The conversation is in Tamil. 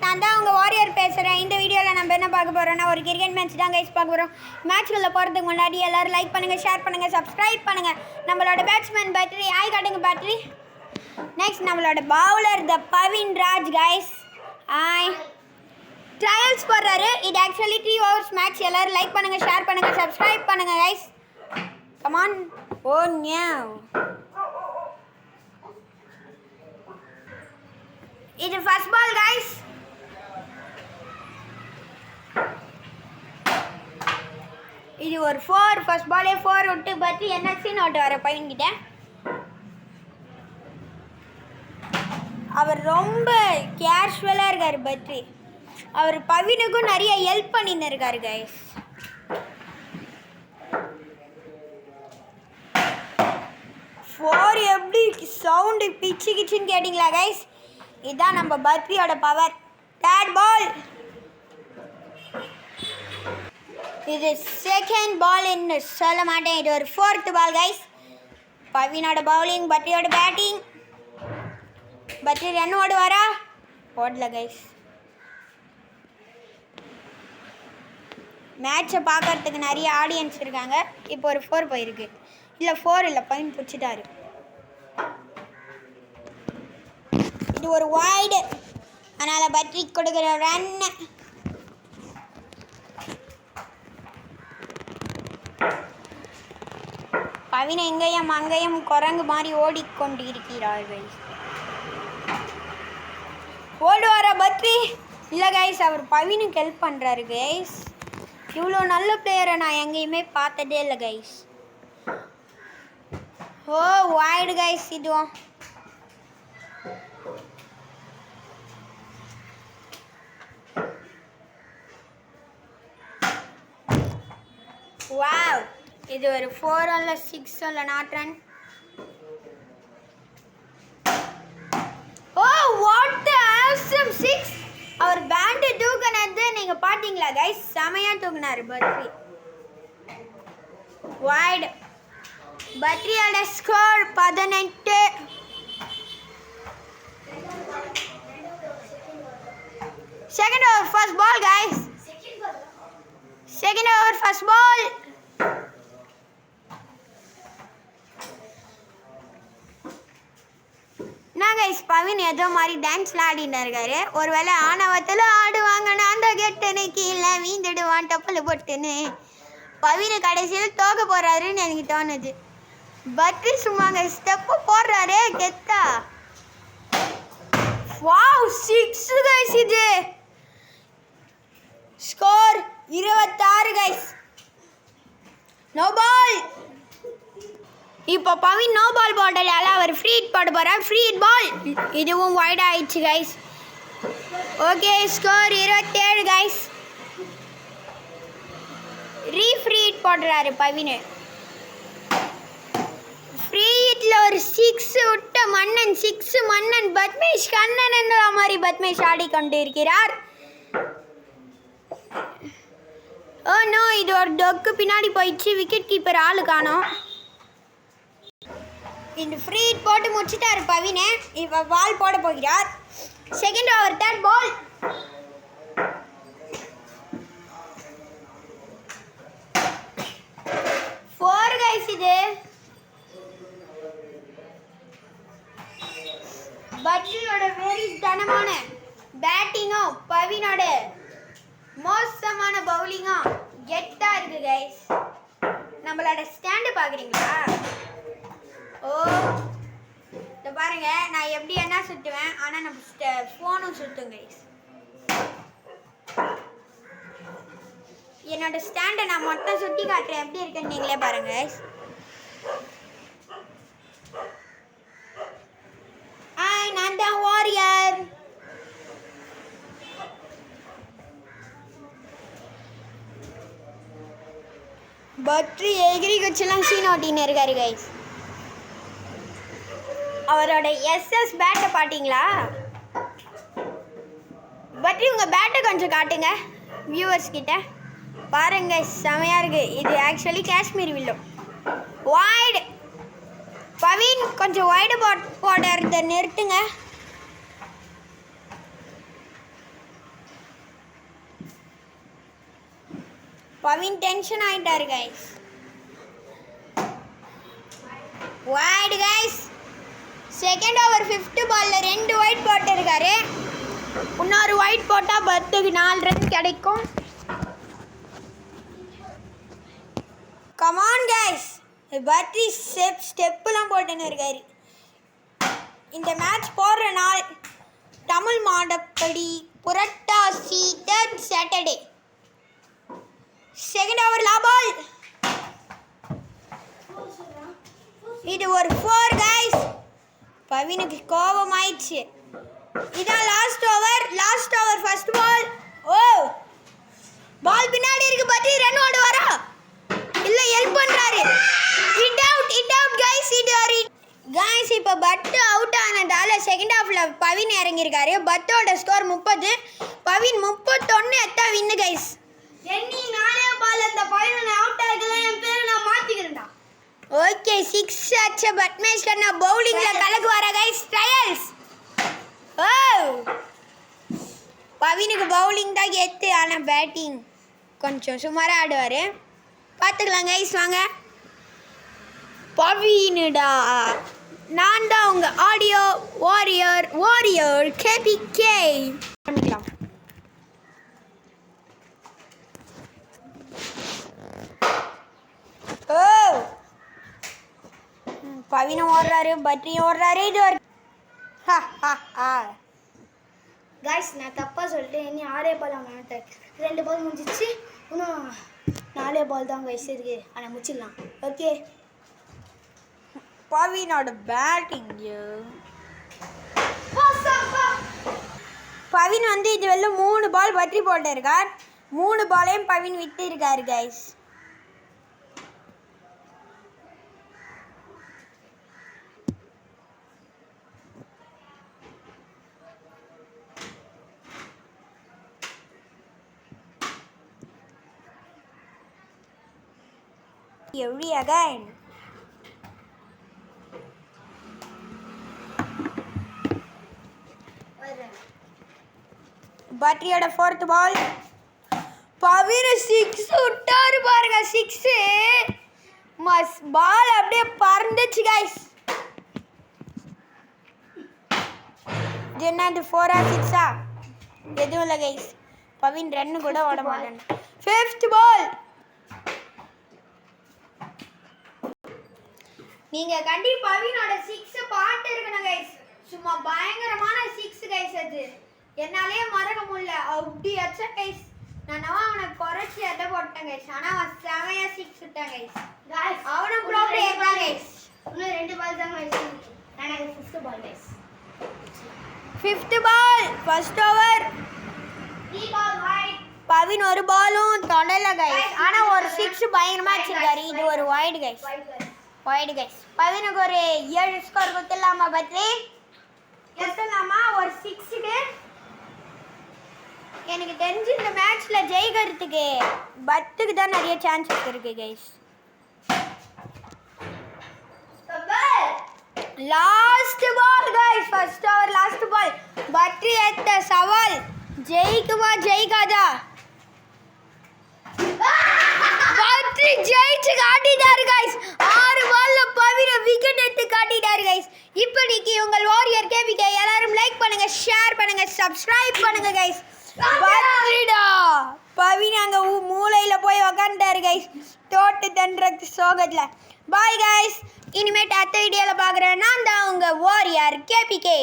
நான் தான் உங்கள் வாரியர் பேசுகிறேன். இந்த வீடியோவில் நம்ம என்ன பார்க்க போகிறோம்னா ஒரு கிரிக்கெட் மேட்ச் தான் கைஸ் பார்க்க போகிறோம். மேட்ச்களில் போகிறதுக்கு முன்னாடி எல்லோரும் லைக் பண்ணுங்கள், ஷேர் பண்ணுங்கள், சப்ஸ்கிரைப் பண்ணுங்கள். நம்மளோட பேட்ஸ்மேன் பேட்டரி ஆய் காட்டுங்க பேட்டரி. நெக்ஸ்ட் நம்மளோட பவுலர் த பவின் ராஜ் கைஸ். ஆய் ட்ரையல்ஸ் போடுறாரு. இது ஆக்சுவலி 3 hours மேட்ச். எல்லோரும் லைக் பண்ணுங்கள், ஷேர் பண்ணுங்கள், சப்ஸ்கிரைப் பண்ணுங்கள் கைஸ். கமான். ஓ நியூ இது ஃபர்ஸ்ட் பால் கைஸ். இது ஒரு 4. ஃபர்ஸ்ட் பாலே 4 விட்டு பற்றி என்எஸ்சி நோட்டு வர பையன்கிட்ட. அவர் ரொம்ப கேஷுவலாக இருக்கார் பற்றி. அவர் பவினுக்கும் நிறைய ஹெல்ப் பண்ணின்னு இருக்கார் கைஸ். ஃபோர் எப்படி சவுண்டு பிச்சு கிச்சுன்னு கேட்டிங்களா கைஸ்? இதுதான் நம்ம பத்ரியோட பவர். தேர்ட் பால். இது செகண்ட் பால்னு சொல்ல மாட்டேன், இது ஒரு 4th பால் கைஸ். பவினோட பவுலிங், பத்ரியோட பேட்டிங். பத்ரி ரன் ஓடுவாரா? ஓடல கைஸ். மேட்சை பார்க்கறதுக்கு நிறைய ஆடியன்ஸ் இருக்காங்க. இப்போ ஒரு 4 போயிருக்கு. இல்லை 4 இல்லை, பையன் பிடிச்சிட்டாரு. இது ஒரு வைடு, அதனால் பத்ரி கொடுக்குற ரன். பவின் எங்கேயும் அங்கேயும் குரங்கு மாதிரி ஓடிக்கொண்டிருக்கிறார்கள். ஓடுவாரா பத்ரி? இல்லை கைஸ், அவர் பவினுக்கு ஹெல்ப் பண்ணுறாரு கைஸ். இவ்வளோ நல்ல பிளேயரை நான் எங்கேயுமே பார்த்ததே இல்லை கைஸ். Oh wide guys. இதுவும் வாவ். இது ஒரு 4 அல்ல 6 அல்ல not run. Oh what the awesome 6. அவர் பேட் தூக்குனது நீங்க பாத்தீங்களா கைஸ்? செமையா தூக்குனாரு பத்ரி. வைட். பத்ரியோட score 18. Second over first ball guys. Second over first ball. நான் கைஸ் பவின் ஏதோ மாதிரி டான்ஸ்லாம் ஆடின்னு இருக்காரு. ஒருவேளை ஆணவத்தில் ஆடுவாங்க, நான் தான் கெட்டனு கீழே வீந்துடுவான் டப்பல் போட்டுன்னு. பவின் கடைசியில் தோக்க போகிறாருன்னு எனக்கு தோணுது. பத்ரி சும்மாங்க ஸ்டெப்பு போடுறாரு கெத்தா. Wow 6 guys. இது ஸ்கோர் 26 கைஸ். No ball. இப்போ பவின் நோ பால் போட்டதால அவர் ஃப்ரீ ஹிட் போட போகிறார். Free hit ball. இதுவும் வைட் ஆயிடுச்சு guys. Okay score 27 guys. Free hit போடுறாரு பவின். ஃப்ரீ ஹிட்ல ஒரு 6 விட்ட மன்னன். 6 மன்னன் பத்மேஷ் கண்ணன் என்ற மாதிரி பத்மேஷ் ஆடிக்கொண்டு இருக்கிறார். ஓ நோ, இது ஒரு டொக்கு பின்னாடி போயிடுச்சு. விக்கெட் கீப்பர் ஆளு காணோம். இந்த ஃப்ரீ ஹிட் போட்டு முடிச்சிட்டாரு பவினே. இப்போ பால் போட போகிறார். Second over third ball. Four guys. இது பத்ரியோட வெரி தனமான பேட்டிங்கும் பவினோட மோசமான பவுலிங்கும் கெத்தா இருக்கு கைஸ். நம்மளோட ஸ்டாண்டு பார்க்குறீங்களா? ஓ இதை பாருங்க, நான் எப்படி என்ன சுற்றுவேன், ஆனால் நம்ம ஃபோனும் சுற்றும் கைஸ். என்னோட ஸ்டாண்டை நான் மொத்தம் சுற்றி காட்டுறேன், எப்படி இருக்குன்னு நீங்களே பாருங்க கைஸ். நான் தான் வாரியர். பத்ரி எகிரி குச்சிலாம் சீன் ஓட்டின்னு இருக்காரு கைஸ். அவரோட எஸ்எஸ் பேட்டை பார்த்தீங்களா? பத்ரி உங்கள் பேட்டை கொஞ்சம் காட்டுங்க வியூவர்ஸ் கிட்ட. பாருங்க செமையாக இருக்குது. இது actually Kashmir willow. Wide. Pavin கொஞ்சம் வைடு போடுறத நிறுத்துங்க. பவின் டென்ஷன் ஆயிட்டாரு guys. Wide guys. Second over 5th பால்ல 2 வைட் போட்டிருக்காரு. இன்னொரு வைட் போட்டால் பத்துக்கு 4 ரன் கிடைக்கும். Come on guys. பத்ரி ஸ்டெப்லாம் போட்டுன்னு இருக்காரு. இந்த மேட்ச் போடுற நாள் தமிழ் மாதப்படி Purattasi 3rd Saturday. Second over லாபால். இது ஒரு 4 கைஸ். பவினுக்கு கோபம் ஆயிடுச்சு. இதான் last over first ball. Oh ball பின்னாடி இருக்கு. பத்தி ரன் ஓட வரா இல்ல ஹெல்ப் பண்றாரு. Hit out guys. கைஸ் இப்போ பட் அவுட் ஆனதால செகண்ட் ஹாஃப்ல பவின் இறங்கியிருக்காரு. பத்தோட ஸ்கோர் 30, பவின் 31 எத்தா வின்னு கைஸ். எண்ணி 4 பால் அந்த பவின் அவுட் ஆகல என் பேரை நான் மாத்திக்கிறேன்டா. ஓகே 6 அச்ச பட்மேஸ்டர் நான் பவுலிங்ல கலக்கு வர கைஸ். ட்ரையல்ஸ். ஓ பவினுக்கு பவுலிங் தான் கெத்து. ஆனால் பேட்டிங் கொஞ்சம் சுமாராக ஆடுவார். பார்த்துக்கலாம் கைஸ். வாங்க. பவினுடா நான் தான் உங்கள் ஆடியோ வாரியர் கேபிகே. ஆரம்பிக்கலாம். ஓ பவினும் ஓடுறாரு, பத்ரியும் ஓடுறாரு. இது ஒரு கைஸ் நான் தப்பாக சொல்லிட்டேன். இனி 6 பால் அவங்க 2 பால் முடிஞ்சிச்சு. இன்னும் 4 பால் தான் கைஸ் இருக்கு. ஆனால் முடிச்சிடலாம். Okay பவினோட batting. பவின் வந்து இது வெளில 3 பால் பத்ரி போட்டிருக்கார். 3 பாலையும் பவின் விட்டு இருக்காரு கைஸ். Every again. பத்ரியோட 4th பால். பவின் 6 விட்டாரு பாருங்க. 6 மஸ் பால் அப்படியே பறந்துச்சு கைஸ். இது என்னது 4 ஆ 6 ஆ எதுவும் இல்லை கைஸ். பவின் ரன்னு கூட ஓட மாட்டேன். 5th பால். நீங்க கண்டிப்பா பவினோட 6 பாட்டு இருக்கணும் கைஸ். சும்மா பயங்கரமான 6 கைஸ். அது என்னாலே மறக்க முடியல. அப்படி அச்சா கைஸ். நான் அவனை குறைச்சி எதை போட்டேன் கைஸ். ஆனால் அவன் செமையா 6 விட்டான் கைஸ். அவனும் ப்ரோ பிளேயர் தான் கைஸ். இன்னும் 2 பால் தான் கைஸ். எனக்கு 5th ball guys. 5th ball first over. 3 ball wide. Bavin ஒரு பாலும் தொடல கைஸ். ஆனால் ஒரு 6 பயங்கரமா வச்சிருக்காரு. இது ஒரு வைடு கைஸ். Wide guys. பவினுக்கு ஒரு 7 ஸ்கோர் கொடுத்துடலாமா பத்ரி? கொடுத்துடலாமா ஒரு 6க்கு? எனக்கு தெரிஞ்சு இந்த மேட்ச்ல ஜெயிக்கிறதுக்கு பத்துக்கு தான் நிறைய சான்சஸ் இருக்கு guys. Last ball guys. First over last ball. Badri ஏத்த சவால் ஜெயிக்குமா ஜெயிக்காதா? பத்ரி ஜெயிச்சு காட்டிட்டாரு கைஸ். 6 பால்ல பவின விக்கெட் எடுத்து காட்டிட்டாரு கைஸ். இப்படிக்கு உங்கள் வாரியர் கேபிகே. எல்லாரும் லைக் பண்ணுங்க, ஷேர் பண்ணுங்க, சப்ஸ்கிரைப் பண்ணுங்க கைஸ். பத்ரிடா பவின் அங்க மூளையில போய் உக்காந்துட்டாரு கைஸ். தோட்டு தண்டுறது சோகத்துல. Bye guys. இனிமேட்டு அடுத்த வீடியோல பாக்குறேன். நான் தான் உங்க வாரியர் கேபிகே.